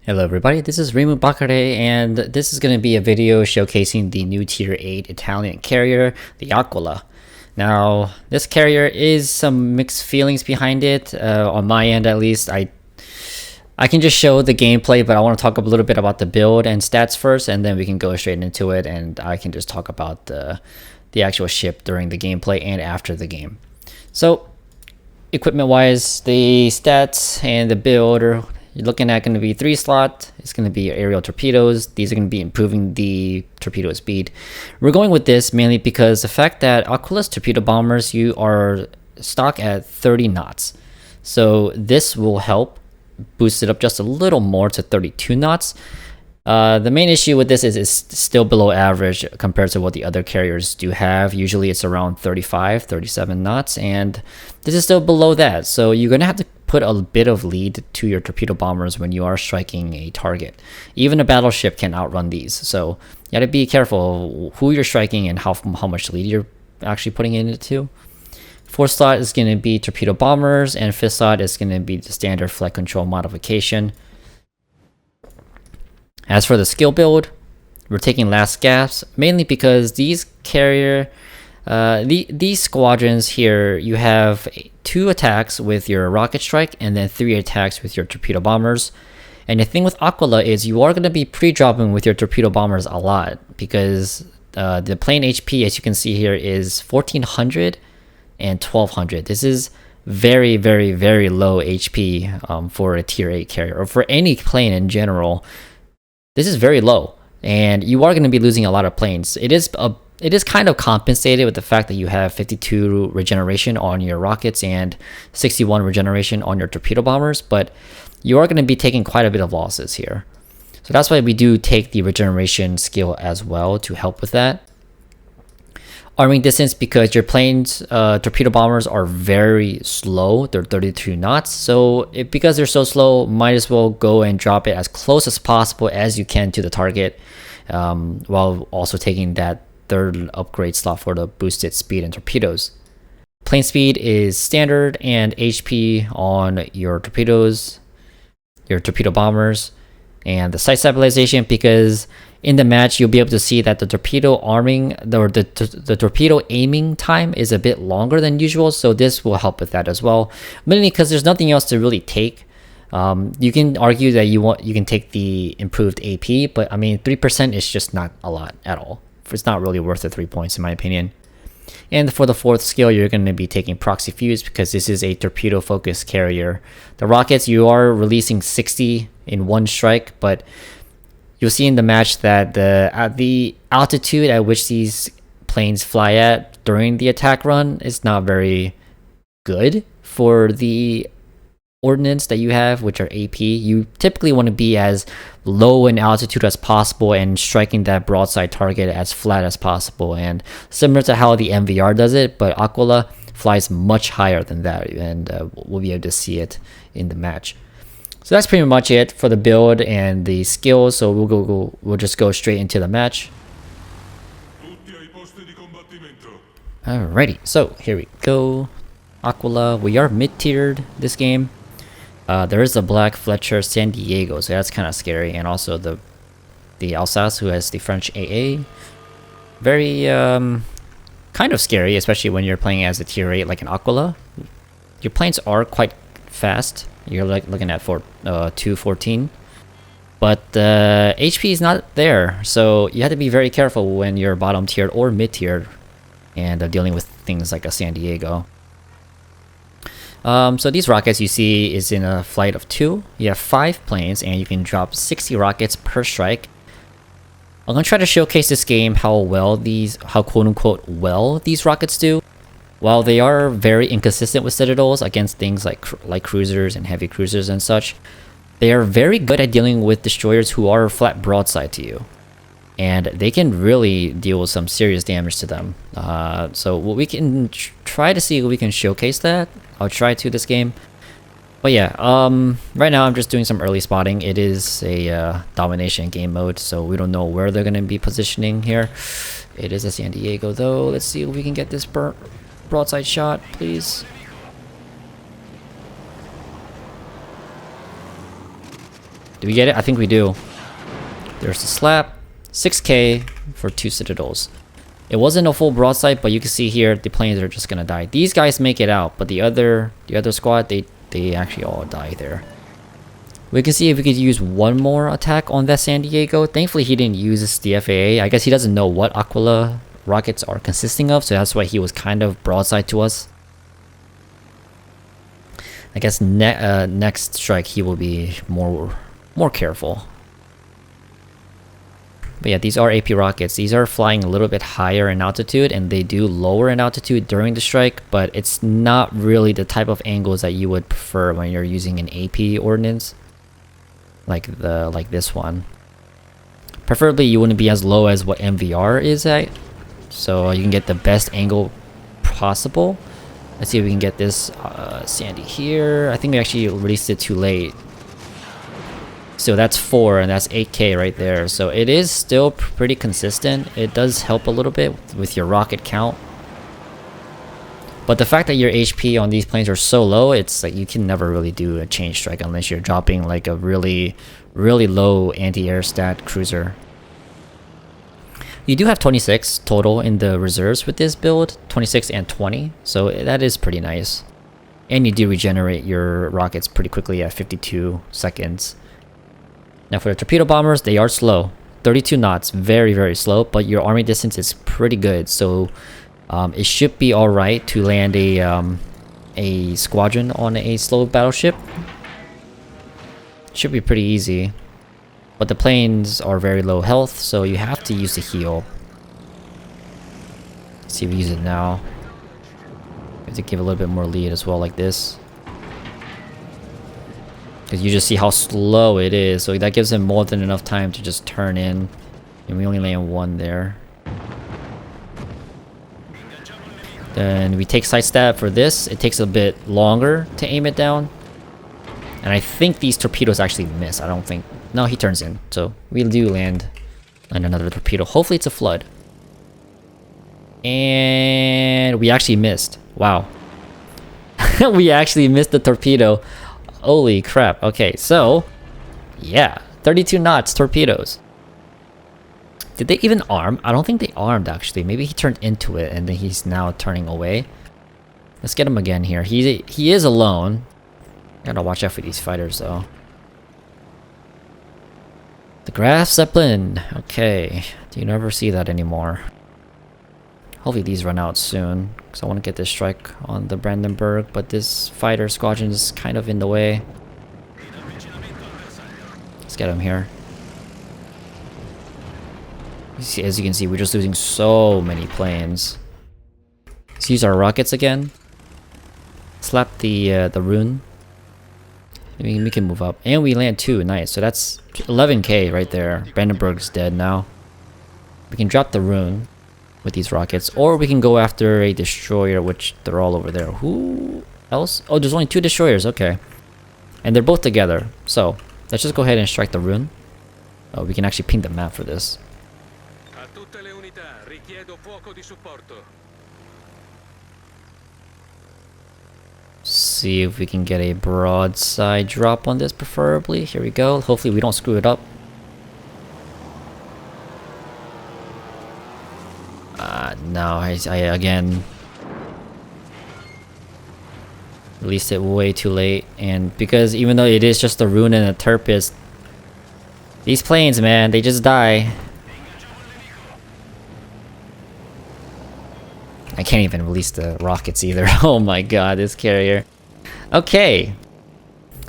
Hello everybody, this is Rimu Bakare, and this is going to be a video showcasing the new Tier 8 Italian carrier, the Aquila. Now, this carrier is some mixed feelings behind it, on my end at least. I can just show the gameplay, but I want to talk a little bit about the build and stats first, and then we can go straight into it, and I can just talk about the actual ship during the gameplay and after the game. So, equipment-wise, the stats and the build you're looking at going to be 3 slot. It's going to be aerial torpedoes. These are going to be improving the torpedo speed. We're going with this mainly because the fact that Aquila's torpedo bombers, you are stock at 30 knots. So this will help boost it up just a little more to 32 knots. The main issue with this is it's still below average compared to what the other carriers do have. Usually it's around 35, 37 knots, and this is still below that. So you're going to have to put a bit of lead to your torpedo bombers when you are striking a target. Even a battleship can outrun these. So you got to be careful who you're striking and how much lead you're actually putting into. 4th slot is going to be torpedo bombers, and 5th slot is going to be the standard flight control modification. As for the skill build, we're taking last gasps, mainly because these these squadrons here, you have 2 attacks with your rocket strike and then 3 attacks with your torpedo bombers. And the thing with Aquila is you are going to be pre-dropping with your torpedo bombers a lot, because the plane HP, as you can see here, is 1400 and 1200. This is very, very, very low HP for a tier 8 carrier, or for any plane in general. This is very low, and you are going to be losing a lot of planes. It is kind of compensated with the fact that you have 52 regeneration on your rockets and 61 regeneration on your torpedo bombers, but you are going to be taking quite a bit of losses here. So that's why we do take the regeneration skill as well to help with that. Arming distance, because your plane's torpedo bombers are very slow. They're 32 knots, so because they're so slow, might as well go and drop it as close as possible as you can to the target, while also taking that 3rd upgrade slot for the boosted speed and torpedoes. Plane speed is standard, and HP on your torpedoes, your torpedo bombers, and the sight stabilization, because in the match you'll be able to see that the torpedo arming the torpedo aiming time is a bit longer than usual, so this will help with that as well, mainly because there's nothing else to really take. You can argue that you can take the improved AP, but I mean 3% is just not a lot at all. It's not really worth the 3 points in my opinion. And for the 4th skill, you're going to be taking proxy fuse, because this is a torpedo focused carrier. The rockets, you are releasing 60 in one strike, but you'll see in the match that the altitude at which these planes fly at during the attack run is not very good for the ordnance that you have, which are AP. You typically want to be as low in altitude as possible and striking that broadside target as flat as possible, and similar to how the MVR does it, but Aquila flies much higher than that, and we'll be able to see it in the match. So that's pretty much it for the build and the skills, so we'll just go straight into the match. Alrighty, so here we go. Aquila, we are mid-tiered this game. There is a black Fletcher San Diego, so that's kind of scary, and also the Alsace, who has the French AA. Very kind of scary, especially when you're playing as a tier 8 like an Aquila. Your planes are quite fast. You're like looking at 214, but HP is not there, so you have to be very careful when you're bottom tiered or mid tiered and dealing with things like a San Diego. So these rockets you see is in a flight of 2. You have 5 planes, and you can drop 60 rockets per strike. I'm gonna try to showcase this game how quote unquote well these rockets do. While they are very inconsistent with citadels against things like cruisers and heavy cruisers and such, they are very good at dealing with destroyers who are flat broadside to you, and they can really deal with some serious damage to them. So what we can try to see if we can showcase that. I'll try to this game. But yeah, right now I'm just doing some early spotting. It is a domination game mode, so we don't know where they're going to be positioning here. It is a San Diego though. Let's see if we can get this broadside shot, please. Do we get it? I think we do. There's the slap. 6k for 2 citadels. It wasn't a full broadside, but you can see here the planes are just gonna die. These guys make it out, but the other squad, they actually all die there. We can see if we could use one more attack on that San Diego. Thankfully, he didn't use the FAA. I guess he doesn't know what Aquila rockets are consisting of, so that's why he was kind of broadside to us. I guess next strike he will be more careful. But yeah, these are AP rockets. These are flying a little bit higher in altitude, and they do lower in altitude during the strike, but it's not really the type of angles that you would prefer when you're using an AP ordnance like this one. Preferably you wouldn't be as low as what MVR is at, so you can get the best angle possible. Let's see if we can get this Sandy here. I think we actually released it too late. So that's 4 and that's 8k right there. So it is still pretty consistent. It does help a little bit with your rocket count. But the fact that your HP on these planes are so low, it's like you can never really do a chain strike unless you're dropping like a really low anti-air stat cruiser. You do have 26 total in the reserves with this build, 26 and 20, so that is pretty nice. And you do regenerate your rockets pretty quickly at 52 seconds. Now for the torpedo bombers, they are slow. 32 knots, very slow, but your army distance is pretty good, so it should be alright to land a squadron on a slow battleship. Should be pretty easy. But the planes are very low health, so you have to use the heal. Let's see if we use it now. We have to give a little bit more lead as well, like this. Because you just see how slow it is, so that gives him more than enough time to just turn in. And we only land 1 there. Then we take sidestep for this. It takes a bit longer to aim it down. And I think these torpedoes actually miss. I don't think... No, he turns in. So we do land another torpedo. Hopefully it's a flood. And we actually missed. Wow. We actually missed the torpedo. Holy crap. Okay, so... yeah. 32 knots torpedoes. Did they even arm? I don't think they armed actually. Maybe he turned into it and then he's now turning away. Let's get him again here. He is alone. Gotta watch out for these fighters though. The Graf Zeppelin. Okay. Do you never see that anymore? Hopefully these run out soon, because I want to get this strike on the Brandenburg, but this fighter squadron is kind of in the way. Let's get him here. As you can see, we're just losing so many planes. Let's use our rockets again. Slap the rune. We can move up. And we land 2, nice. So that's 11k right there. Brandenburg's dead now. We can drop the rune with these rockets. Or we can go after a destroyer, which they're all over there. Who else? Oh, there's only 2 destroyers, okay. And they're both together. So, let's just go ahead and strike the rune. Oh, we can actually ping the map for this. See if we can get a broadside drop on this preferably. Here we go. Hopefully we don't screw it up. No, I again released it way too late, and because even though it is just a rune and a turpis, these planes, man, they just die. I can't even release the rockets either. Oh my god, this carrier. Okay.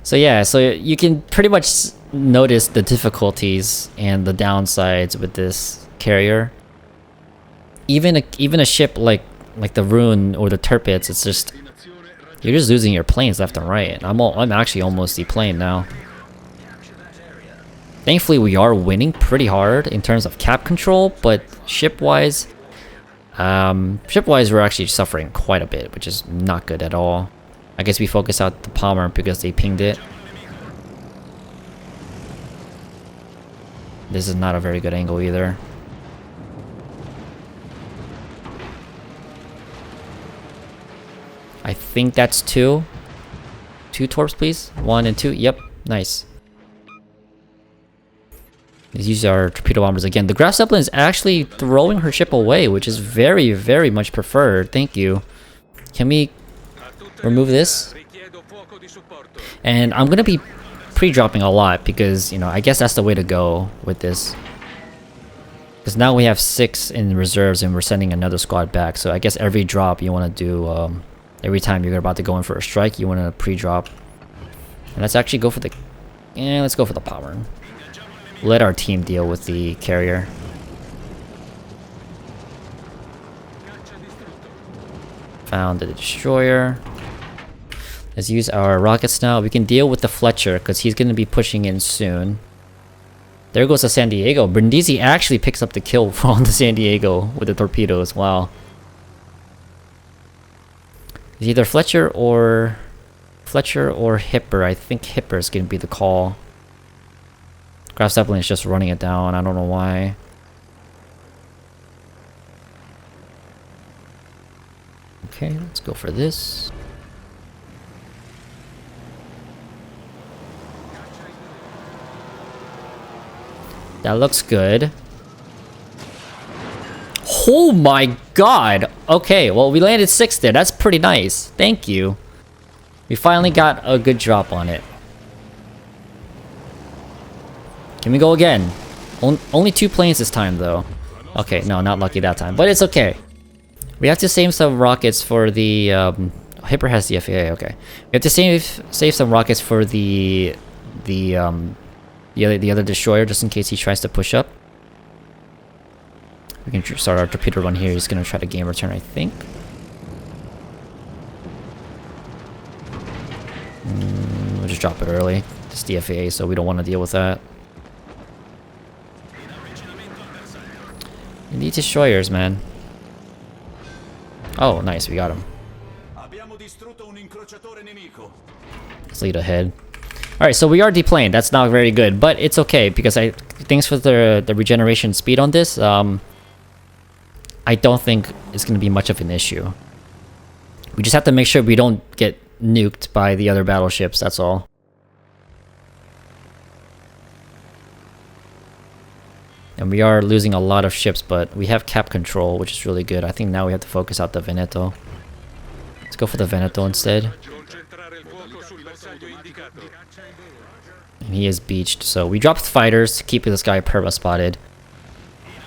So yeah, so you can pretty much notice the difficulties and the downsides with this carrier. Even a ship like the Rune or the Tirpitz, it's just you're just losing your planes left and right. I'm actually almost deplaned now. Thankfully, we are winning pretty hard in terms of cap control, but ship-wise, we're actually suffering quite a bit, which is not good at all. I guess we focus out the Palmer because they pinged it. This is not a very good angle either. I think that's 2. 2 torps, please. 1 and 2. Yep, nice. Let's use our torpedo bombers again. The Graf Zeppelin is actually throwing her ship away, which is very, very much preferred. Thank you. Can we remove this? And I'm gonna be pre-dropping a lot because, you know, I guess that's the way to go with this. Because now we have 6 in reserves and we're sending another squad back. So I guess every drop you want to do, every time you're about to go in for a strike, you want to pre-drop. And let's actually go for the... Yeah, let's go for the power. Let our team deal with the carrier. Found the destroyer. Let's use our rockets now. We can deal with the Fletcher because he's going to be pushing in soon. There goes the San Diego. Brindisi actually picks up the kill on the San Diego with the torpedoes. Wow. It's either Fletcher or Hipper. I think Hipper is going to be the call. Graf Zeppelin is just running it down. I don't know why. Okay, let's go for this. That looks good. Oh my god! Okay, well we landed 6 there. That's pretty nice. Thank you. We finally got a good drop on it. Can we go again? Only 2 planes this time though. Okay, no, not lucky that time. But it's okay. We have to save some rockets for the... Hipper has the FAA, okay. We have to save some rockets for the other destroyer, just in case he tries to push up. We can start our torpedo run here. He's gonna try to gain return, I think. We'll just drop it early. It's the FAA, so we don't want to deal with that. We need destroyers, man. Oh, nice, we got him. Let's lead ahead. Alright, so we are deplaned. That's not very good, but it's okay because thanks for the regeneration speed on this, I don't think it's going to be much of an issue. We just have to make sure we don't get nuked by the other battleships, that's all. And we are losing a lot of ships, but we have cap control, which is really good. I think now we have to focus out the Veneto. Let's go for the Veneto instead. And he is beached, so we dropped fighters to keep this guy perma-spotted.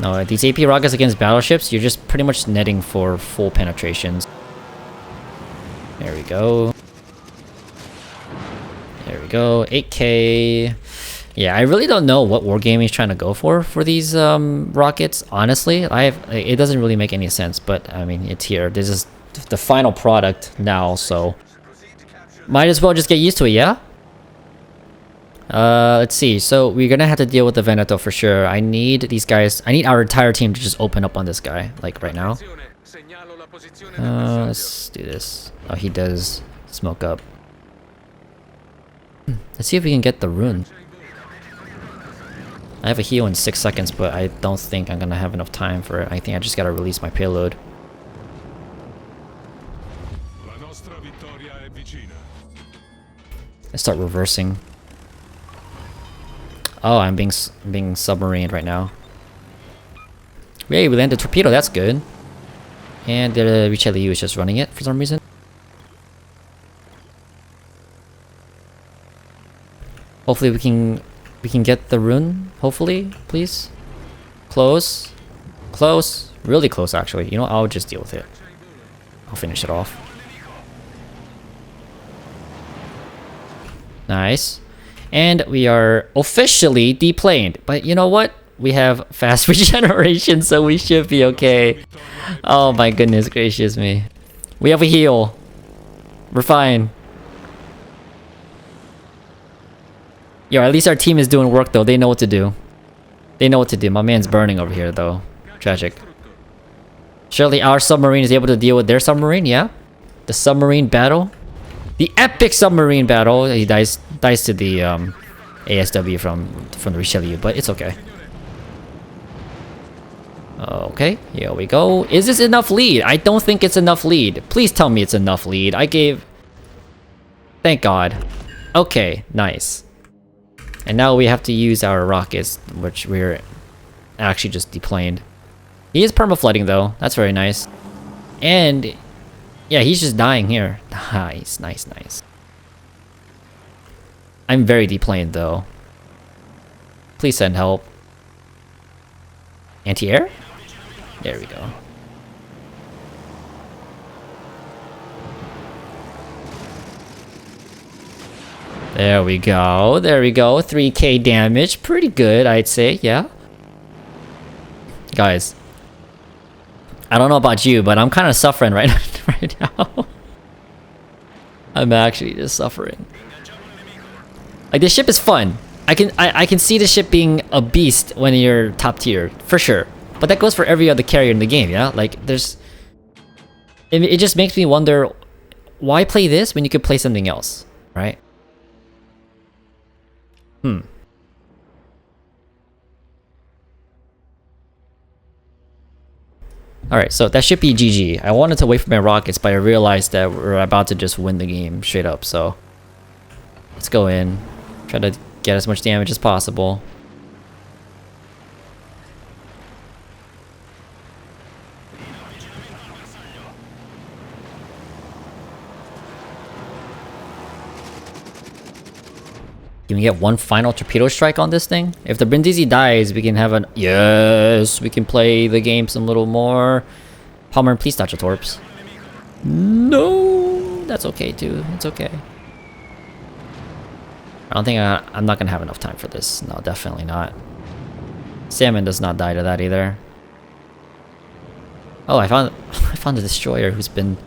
No, these AP rockets against battleships, you're just pretty much netting for full penetrations. There we go. There we go. 8K. Yeah, I really don't know what wargaming is trying to go for these rockets. Honestly, it doesn't really make any sense. But I mean, it's here. This is the final product now, so might as well just get used to it. Yeah. Let's see. So we're gonna have to deal with the Veneto for sure. I need these guys. I need our entire team to just open up on this guy, like right now. Let's do this. Oh, he does smoke up. Let's see if we can get the rune. I have a heal in 6 seconds, but I don't think I'm gonna have enough time for it. I think I just gotta release my payload. Let's start reversing. Oh, I'm being submarined right now. Hey, we landed a torpedo, that's good. And the Richelieu is just running it for some reason. Hopefully we can get the rune, hopefully, please. Close. Close. Really close, actually. You know, I'll just deal with it. I'll finish it off. Nice. And we are officially deplaned. But you know what? We have fast regeneration, so we should be okay. Oh my goodness gracious me. We have a heal. We're fine. Yo, at least our team is doing work though. They know what to do. They know what to do. My man's burning over here though. Tragic. Surely our submarine is able to deal with their submarine, yeah? The submarine battle? The epic submarine battle. He dies to the ASW from the Richelieu, but it's okay. Okay, here we go. Is this enough lead? I don't think it's enough lead. Please tell me it's enough lead. I gave... Thank God. Okay, nice. And now we have to use our rockets, which we're actually just deplaned. He is perma-flooding though, that's very nice. And yeah, he's just dying here. Nice, nice, nice. I'm very deplaned though. Please send help. Anti-air? There we go. There we go, there we go. 3k damage, pretty good I'd say, yeah. Guys, I don't know about you, but I'm kind of suffering right now. I'm actually just suffering. Like, this ship is fun. I can see the ship being a beast when you're top tier, for sure. But that goes for every other carrier in the game, yeah? Like, there's... It just makes me wonder, why play this when you could play something else, right? Alright, so that should be GG. I wanted to wait for my rockets, but I realized that we're about to just win the game straight up, so... Let's go in. Try to get as much damage as possible. Can we get one final torpedo strike on this thing? If the Brindisi dies, we can have an... Yes! We can play the game some little more. Palmer, please touch the torps. No! That's okay too. It's okay. I don't think I'm not gonna have enough time for this. No, definitely not. Salmon does not die to that either. Oh, I found a destroyer who's been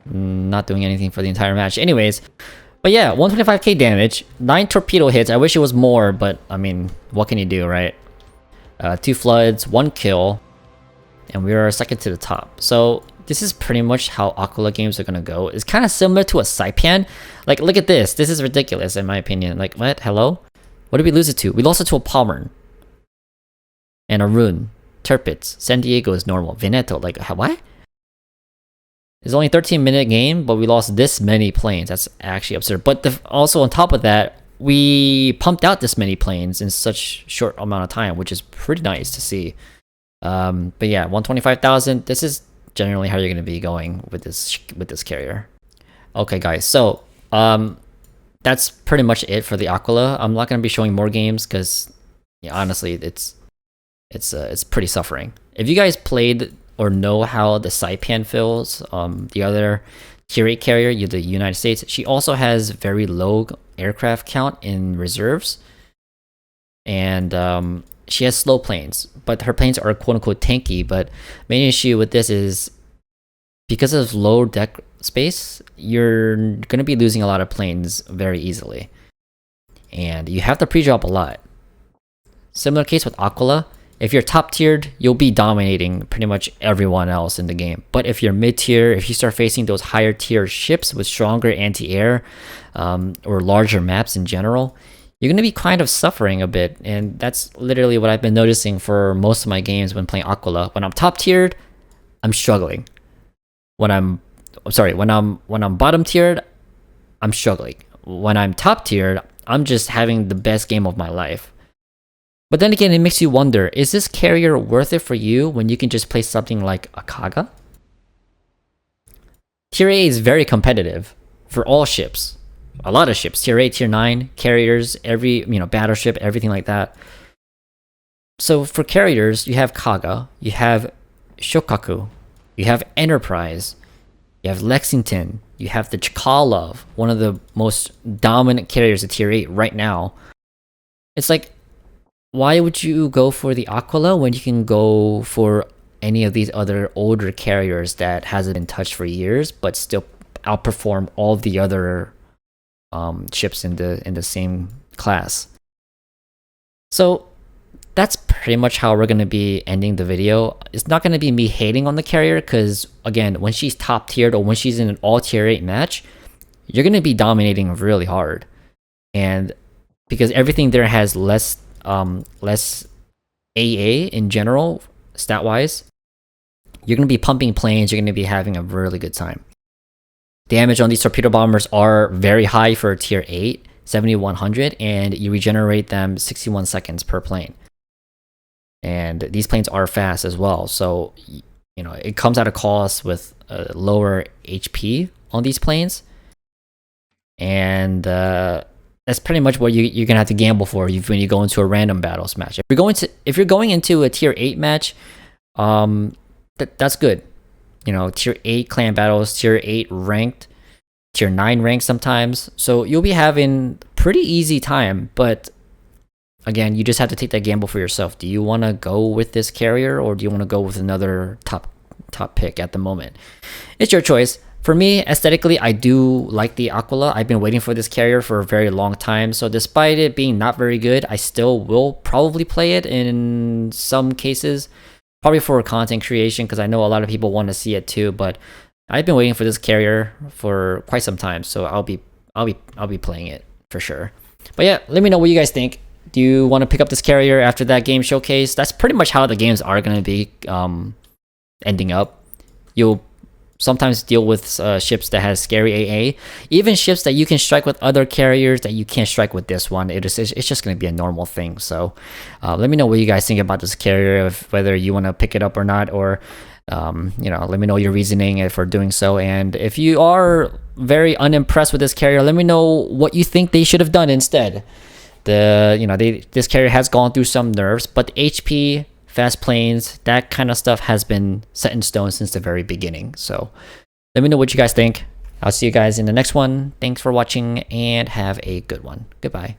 not doing anything for the entire match. Anyways, but yeah, 125k damage, 9 torpedo hits. I wish it was more, but I mean, what can you do, right? 2 floods, 1 kill, and we are second to the top. So this is pretty much how Aquila games are gonna go. It's kind of similar to a Saipan. Like, look at this. This is ridiculous in my opinion. Like, what? Hello? What did we lose it to? We lost it to a Palmer. And a Rune. Tirpitz. San Diego is normal. Veneto. Like, what? It's only a 13-minute game, but we lost this many planes. That's actually absurd. But also on top of that, we pumped out this many planes in such short amount of time, which is pretty nice to see. But yeah, 125,000. This is generally how you're going to be going with this carrier. Okay, guys. So that's pretty much it for the Aquila. I'm not going to be showing more games because, yeah, honestly, it's pretty suffering. If you guys played or know how the Saipan feels, the other tier 8 carrier, the United States, she also has very low aircraft count in reserves, and she has slow planes, but her planes are quote-unquote tanky. But main issue with this is because of low deck space, you're going to be losing a lot of planes very easily, and you have to pre-drop a lot. Similar case with Aquila. If you're top tiered, you'll be dominating pretty much everyone else in the game. But if you're mid tier, if you start facing those higher tier ships with stronger anti-air or larger maps in general, you're going to be kind of suffering a bit. And that's literally what I've been noticing for most of my games when playing Aquila. When I'm top tiered, I'm struggling. When I'm bottom tiered, I'm struggling. When I'm top tiered, I'm just having the best game of my life. But then again, it makes you wonder, is this carrier worth it for you when you can just play something like a Kaga? Tier 8 is very competitive for all ships. A lot of ships, tier 8, tier 9, carriers, every, battleship, everything like that. So for carriers, you have Kaga, you have Shokaku, you have Enterprise, you have Lexington, you have the Chkalov, one of the most dominant carriers of tier 8 right now. It's like, why would you go for the Aquila when you can go for any of these other older carriers that hasn't been touched for years, but still outperform all the other ships in the same class? So that's pretty much how we're going to be ending the video. It's not going to be me hating on the carrier because, again, when she's top tiered or when she's in an all tier 8 match, you're going to be dominating really hard. And because everything there has less AA in general, stat-wise, you're going to be pumping planes, you're going to be having a really good time. Damage on these torpedo bombers are very high for a tier 8. 7100, and you regenerate them 61 seconds per plane. And these planes are fast as well, so you know it comes at a cost with a lower HP on these planes, and that's pretty much what you're gonna have to gamble for when you go into a random battles match. If you're going into a tier 8 match, that's good. You know, tier 8 clan battles, tier 8 ranked, tier 9 ranked sometimes. So you'll be having pretty easy time, but again, you just have to take that gamble for yourself. Do you want to go with this carrier, or do you want to go with another top pick at the moment? It's your choice. For me, aesthetically, I do like the Aquila. I've been waiting for this carrier for a very long time. So despite it being not very good, I still will probably play it in some cases. Probably for content creation, because I know a lot of people want to see it too. But I've been waiting for this carrier for quite some time, so I'll be playing it for sure. But yeah, let me know what you guys think. Do you want to pick up this carrier after that game showcase? That's pretty much how the games are going to be ending up. You'll sometimes deal with ships that has scary AA, even ships that you can strike with other carriers that you can't strike with this one. It's just going to be a normal thing. So let me know what you guys think about this carrier, whether you want to pick it up or not, or you know, let me know your reasoning for doing so. And if you are very unimpressed with this carrier, let me know what you think they should have done instead. This carrier has gone through some nerfs, but the HP, fast planes, that kind of stuff has been set in stone since the very beginning. So let me know what you guys think. I'll see you guys in the next one. Thanks for watching and have a good one. Goodbye.